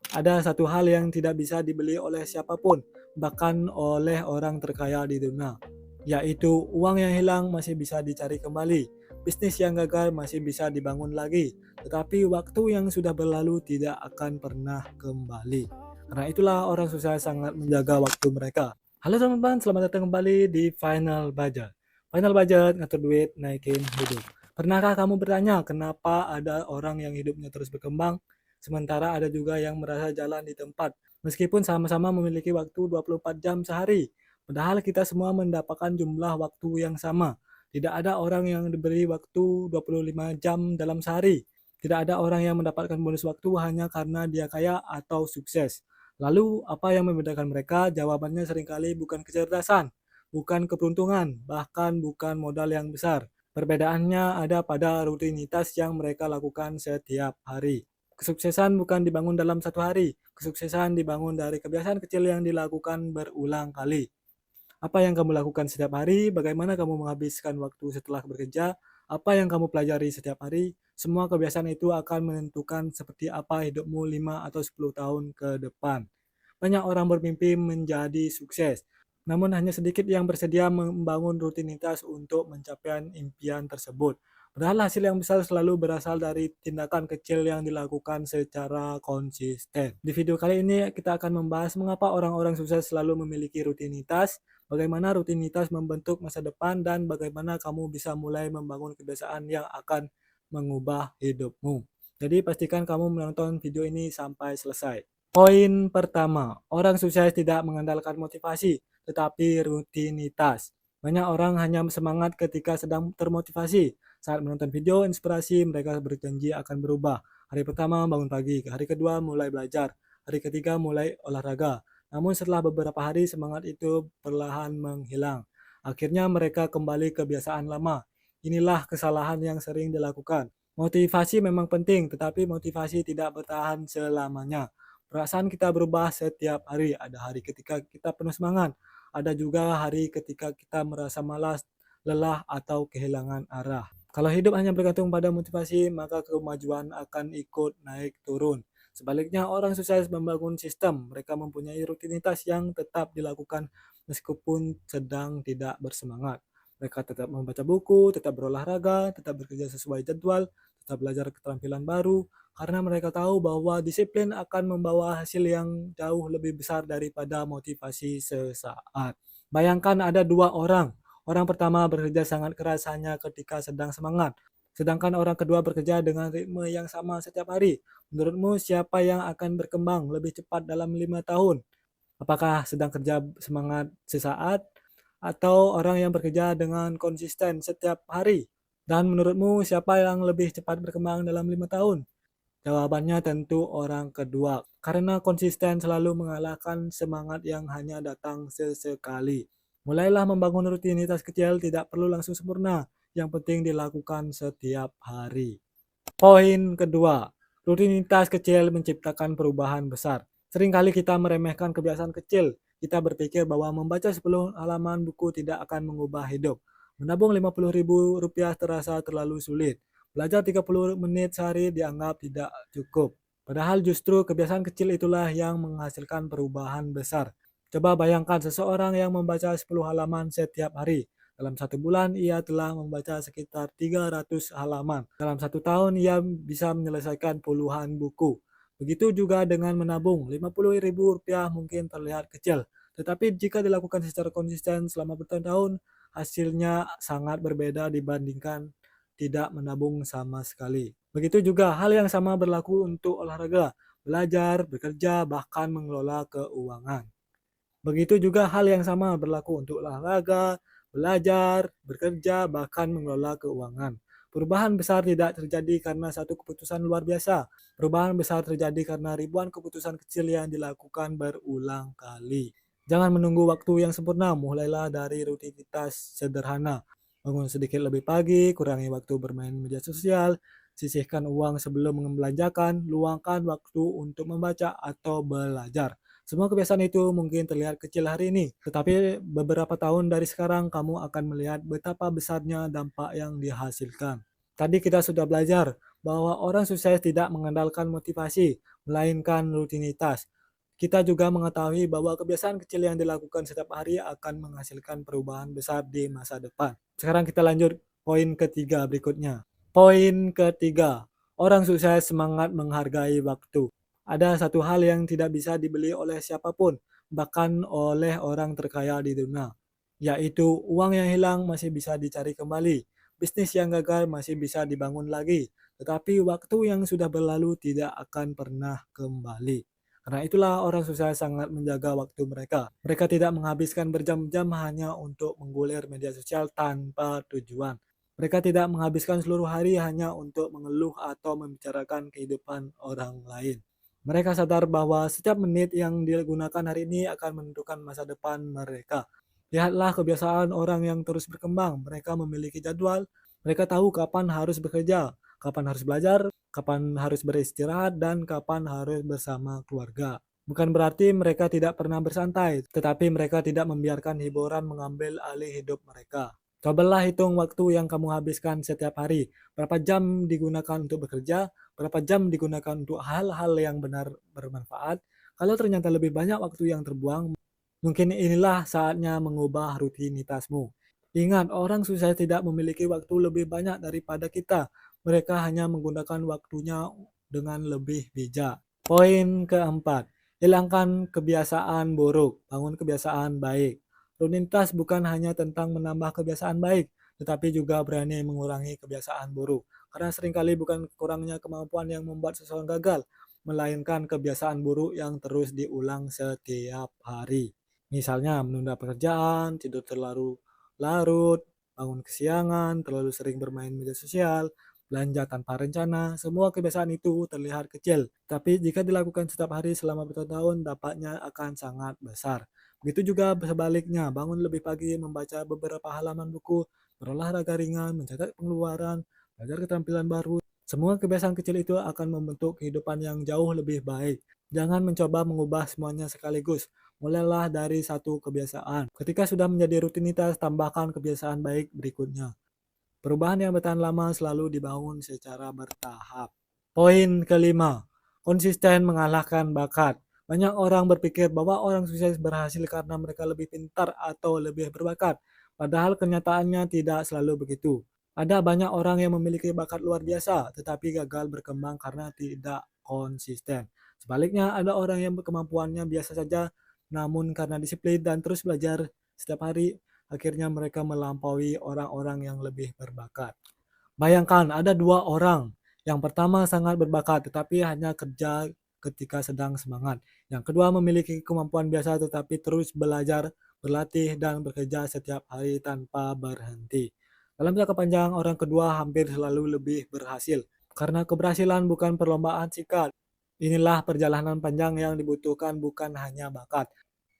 Ada satu hal yang tidak bisa dibeli oleh siapapun, bahkan oleh orang terkaya di dunia, yaitu uang yang hilang masih bisa dicari kembali, bisnis yang gagal masih bisa dibangun lagi, tetapi waktu yang sudah berlalu tidak akan pernah kembali. Karena itulah orang sukses sangat menjaga waktu mereka. Halo teman-teman, selamat datang kembali di Final Budget. Final Budget ngatur duit, naikin hidup. Pernahkah kamu bertanya kenapa ada orang yang hidupnya terus berkembang, sementara ada juga yang merasa jalan di tempat, meskipun sama-sama memiliki waktu 24 jam sehari. Padahal kita semua mendapatkan jumlah waktu yang sama. Tidak ada orang yang diberi waktu 25 jam dalam sehari. Tidak ada orang yang mendapatkan bonus waktu hanya karena dia kaya atau sukses. Lalu, apa yang membedakan mereka? Jawabannya seringkali bukan kecerdasan, bukan keberuntungan, bahkan bukan modal yang besar. Perbedaannya ada pada rutinitas yang mereka lakukan setiap hari. Kesuksesan bukan dibangun dalam satu hari, kesuksesan dibangun dari kebiasaan kecil yang dilakukan berulang kali. Apa yang kamu lakukan setiap hari, bagaimana kamu menghabiskan waktu setelah bekerja, apa yang kamu pelajari setiap hari, semua kebiasaan itu akan menentukan seperti apa hidupmu 5 atau 10 tahun ke depan. Banyak orang bermimpi menjadi sukses, namun hanya sedikit yang bersedia membangun rutinitas untuk mencapai impian tersebut. Padahal hasil yang besar selalu berasal dari tindakan kecil yang dilakukan secara konsisten. Di video kali ini kita akan membahas mengapa orang-orang sukses selalu memiliki rutinitas, bagaimana rutinitas membentuk masa depan, dan bagaimana kamu bisa mulai membangun kebiasaan yang akan mengubah hidupmu. Jadi pastikan kamu menonton video ini sampai selesai. Poin pertama, orang sukses tidak mengandalkan motivasi, tetapi rutinitas. Banyak orang hanya semangat ketika sedang termotivasi. Saat menonton video inspirasi, mereka berjanji akan berubah. Hari pertama bangun pagi, hari kedua mulai belajar, hari ketiga mulai olahraga. Namun setelah beberapa hari semangat itu perlahan menghilang. Akhirnya mereka kembali ke kebiasaan lama. Inilah kesalahan yang sering dilakukan. Motivasi memang penting, tetapi motivasi tidak bertahan selamanya. Perasaan kita berubah setiap hari. Ada hari ketika kita penuh semangat, ada juga hari ketika kita merasa malas, lelah, atau kehilangan arah. Kalau hidup hanya bergantung pada motivasi, maka kemajuan akan ikut naik turun. Sebaliknya, orang sukses membangun sistem. Mereka mempunyai rutinitas yang tetap dilakukan meskipun sedang tidak bersemangat. Mereka tetap membaca buku, tetap berolahraga, tetap bekerja sesuai jadwal, tetap belajar keterampilan baru, karena mereka tahu bahwa disiplin akan membawa hasil yang jauh lebih besar daripada motivasi sesaat. Bayangkan ada dua orang. Orang pertama bekerja sangat keras hanya ketika sedang semangat, sedangkan orang kedua bekerja dengan ritme yang sama setiap hari. Menurutmu siapa yang akan berkembang lebih cepat dalam 5 tahun? Apakah sedang kerja semangat sesaat atau orang yang bekerja dengan konsisten setiap hari? Dan menurutmu siapa yang lebih cepat berkembang dalam 5 tahun? Jawabannya tentu orang kedua, karena konsisten selalu mengalahkan semangat yang hanya datang sesekali. Mulailah membangun rutinitas kecil, tidak perlu langsung sempurna, yang penting dilakukan setiap hari. Poin kedua, rutinitas kecil menciptakan perubahan besar. Seringkali kita meremehkan kebiasaan kecil. Kita berpikir bahwa membaca 10 halaman buku tidak akan mengubah hidup. Menabung Rp50.000 terasa terlalu sulit. Belajar 30 menit sehari dianggap tidak cukup. Padahal justru kebiasaan kecil itulah yang menghasilkan perubahan besar. Coba bayangkan seseorang yang membaca 10 halaman setiap hari. Dalam 1 bulan, ia telah membaca sekitar 300 halaman. Dalam 1 tahun, ia bisa menyelesaikan puluhan buku. Begitu juga dengan menabung, Rp50.000 mungkin terlihat kecil. Tetapi jika dilakukan secara konsisten selama bertahun-tahun, hasilnya sangat berbeda dibandingkan tidak menabung sama sekali. Begitu juga hal yang sama berlaku untuk olahraga, belajar, bekerja, bahkan mengelola keuangan. Begitu juga hal yang sama berlaku untuk olahraga, belajar, bekerja, bahkan mengelola keuangan. Perubahan besar tidak terjadi karena satu keputusan luar biasa. Perubahan besar terjadi karena ribuan keputusan kecil yang dilakukan berulang kali. Jangan menunggu waktu yang sempurna, mulailah dari rutinitas sederhana. Bangun sedikit lebih pagi, kurangi waktu bermain media sosial, sisihkan uang sebelum membelanjakan, luangkan waktu untuk membaca atau belajar. Semua kebiasaan itu mungkin terlihat kecil hari ini, tetapi beberapa tahun dari sekarang kamu akan melihat betapa besarnya dampak yang dihasilkan. Tadi kita sudah belajar bahwa orang sukses tidak mengandalkan motivasi, melainkan rutinitas. Kita juga mengetahui bahwa kebiasaan kecil yang dilakukan setiap hari akan menghasilkan perubahan besar di masa depan. Sekarang kita lanjut poin ketiga berikutnya. Poin ketiga, orang sukses semangat menghargai waktu. Ada satu hal yang tidak bisa dibeli oleh siapapun, bahkan oleh orang terkaya di dunia, yaitu uang yang hilang masih bisa dicari kembali, bisnis yang gagal masih bisa dibangun lagi, tetapi waktu yang sudah berlalu tidak akan pernah kembali. Karena itulah orang sukses sangat menjaga waktu mereka. Mereka tidak menghabiskan berjam-jam hanya untuk menggulir media sosial tanpa tujuan. Mereka tidak menghabiskan seluruh hari hanya untuk mengeluh atau membicarakan kehidupan orang lain. Mereka sadar bahwa setiap menit yang digunakan hari ini akan menentukan masa depan mereka. Lihatlah kebiasaan orang yang terus berkembang. Mereka memiliki jadwal, mereka tahu kapan harus bekerja, kapan harus belajar, kapan harus beristirahat, dan kapan harus bersama keluarga. Bukan berarti mereka tidak pernah bersantai, tetapi mereka tidak membiarkan hiburan mengambil alih hidup mereka. Cobalah hitung waktu yang kamu habiskan setiap hari. Berapa jam digunakan untuk bekerja, berapa jam digunakan untuk hal-hal yang benar bermanfaat. Kalau ternyata lebih banyak waktu yang terbuang, mungkin inilah saatnya mengubah rutinitasmu. Ingat, orang sukses tidak memiliki waktu lebih banyak daripada kita. Mereka hanya menggunakan waktunya dengan lebih bijak. Poin keempat, hilangkan kebiasaan buruk, bangun kebiasaan baik. Rutinitas bukan hanya tentang menambah kebiasaan baik, tetapi juga berani mengurangi kebiasaan buruk. Karena seringkali bukan kurangnya kemampuan yang membuat seseorang gagal, melainkan kebiasaan buruk yang terus diulang setiap hari. Misalnya menunda pekerjaan, tidur terlalu larut, bangun kesiangan, terlalu sering bermain media sosial, belanja tanpa rencana. Semua kebiasaan itu terlihat kecil, tapi jika dilakukan setiap hari selama bertahun-tahun, dampaknya akan sangat besar. Begitu juga sebaliknya, bangun lebih pagi, membaca beberapa halaman buku, berolahraga ringan, mencatat pengeluaran, belajar keterampilan baru. Semua kebiasaan kecil itu akan membentuk kehidupan yang jauh lebih baik. Jangan mencoba mengubah semuanya sekaligus. Mulailah dari satu kebiasaan. Ketika sudah menjadi rutinitas, tambahkan kebiasaan baik berikutnya. Perubahan yang bertahan lama selalu dibangun secara bertahap. Poin kelima, konsisten mengalahkan bakat. Banyak orang berpikir bahwa orang sukses berhasil karena mereka lebih pintar atau lebih berbakat. Padahal kenyataannya tidak selalu begitu. Ada banyak orang yang memiliki bakat luar biasa, tetapi gagal berkembang karena tidak konsisten. Sebaliknya, ada orang yang kemampuannya biasa saja, namun karena disiplin dan terus belajar setiap hari, akhirnya mereka melampaui orang-orang yang lebih berbakat. Bayangkan ada dua orang. Yang pertama sangat berbakat tetapi hanya kerja ketika sedang semangat. Yang kedua memiliki kemampuan biasa tetapi terus belajar, berlatih, dan bekerja setiap hari tanpa berhenti. Dalam jangka panjang, orang kedua hampir selalu lebih berhasil. Karena keberhasilan bukan perlombaan singkat. Inilah perjalanan panjang yang dibutuhkan bukan hanya bakat,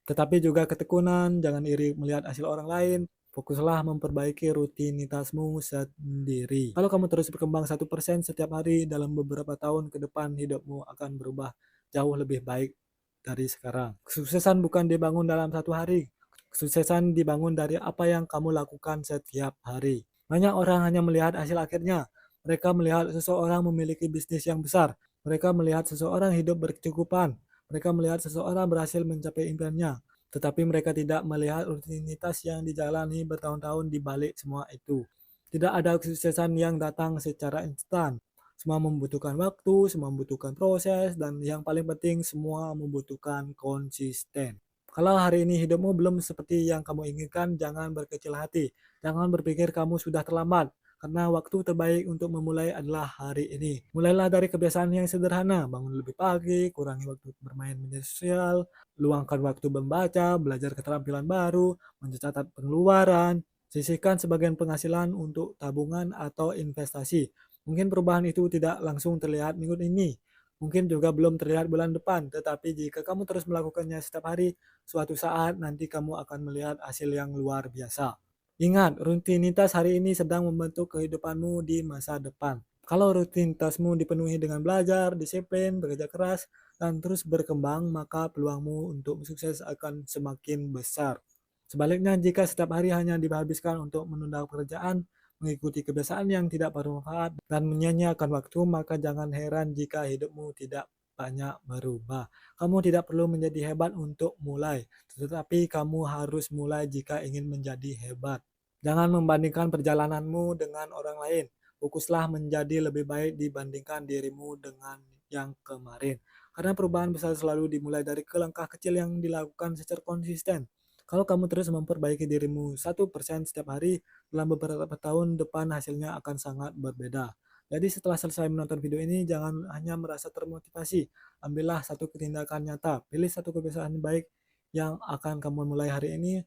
tetapi juga ketekunan. Jangan iri melihat hasil orang lain. Fokuslah memperbaiki rutinitasmu sendiri. Kalau kamu terus berkembang 1% setiap hari, dalam beberapa tahun ke depan hidupmu akan berubah jauh lebih baik dari sekarang. Kesuksesan bukan dibangun dalam satu hari. Kesuksesan dibangun dari apa yang kamu lakukan setiap hari. Banyak orang hanya melihat hasil akhirnya. Mereka melihat seseorang memiliki bisnis yang besar. Mereka melihat seseorang hidup berkecukupan. Mereka melihat seseorang berhasil mencapai impiannya, tetapi mereka tidak melihat rutinitas yang dijalani bertahun-tahun di balik semua itu. Tidak ada kesuksesan yang datang secara instan. Semua membutuhkan waktu, semua membutuhkan proses, dan yang paling penting semua membutuhkan konsisten. Kalau hari ini hidupmu belum seperti yang kamu inginkan, jangan berkecil hati. Jangan berpikir kamu sudah terlambat. Karena waktu terbaik untuk memulai adalah hari ini. Mulailah dari kebiasaan yang sederhana, bangun lebih pagi, kurangi waktu bermain media sosial, luangkan waktu membaca, belajar keterampilan baru, mencatat pengeluaran, sisihkan sebagian penghasilan untuk tabungan atau investasi. Mungkin perubahan itu tidak langsung terlihat minggu ini, mungkin juga belum terlihat bulan depan, tetapi jika kamu terus melakukannya setiap hari, suatu saat nanti kamu akan melihat hasil yang luar biasa. Ingat, rutinitas hari ini sedang membentuk kehidupanmu di masa depan. Kalau rutinitasmu dipenuhi dengan belajar, disiplin, bekerja keras, dan terus berkembang, maka peluangmu untuk sukses akan semakin besar. Sebaliknya, jika setiap hari hanya dihabiskan untuk menunda pekerjaan, mengikuti kebiasaan yang tidak bermanfaat, dan menyia-nyiakan waktu, maka jangan heran jika hidupmu tidak banyak berubah. Kamu tidak perlu menjadi hebat untuk mulai, tetapi kamu harus mulai jika ingin menjadi hebat. Jangan membandingkan perjalananmu dengan orang lain. Fokuslah menjadi lebih baik dibandingkan dirimu dengan yang kemarin. Karena perubahan besar selalu dimulai dari langkah kecil yang dilakukan secara konsisten. Kalau kamu terus memperbaiki dirimu 1% setiap hari, dalam beberapa tahun depan hasilnya akan sangat berbeda. Jadi setelah selesai menonton video ini, jangan hanya merasa termotivasi. Ambillah satu tindakan nyata. Pilih satu kebiasaan baik yang akan kamu mulai hari ini,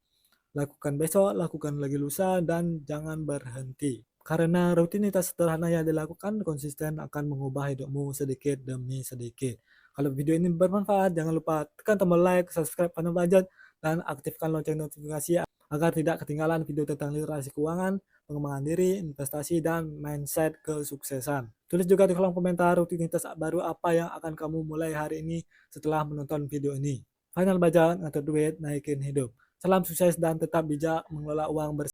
lakukan besok, lakukan lagi lusa, dan jangan berhenti. Karena rutinitas sederhana yang dilakukan konsisten akan mengubah hidupmu sedikit demi sedikit. Kalau video ini bermanfaat, jangan lupa tekan tombol like, subscribe, panel budget, dan aktifkan lonceng notifikasi agar tidak ketinggalan video tentang literasi keuangan, pengembangan diri, investasi, dan mindset kesuksesan. Tulis juga di kolom komentar rutinitas baru apa yang akan kamu mulai hari ini setelah menonton video ini. Final budget, ngatur duit, naikin hidup. Salam sukses dan tetap bijak mengelola uang bersama.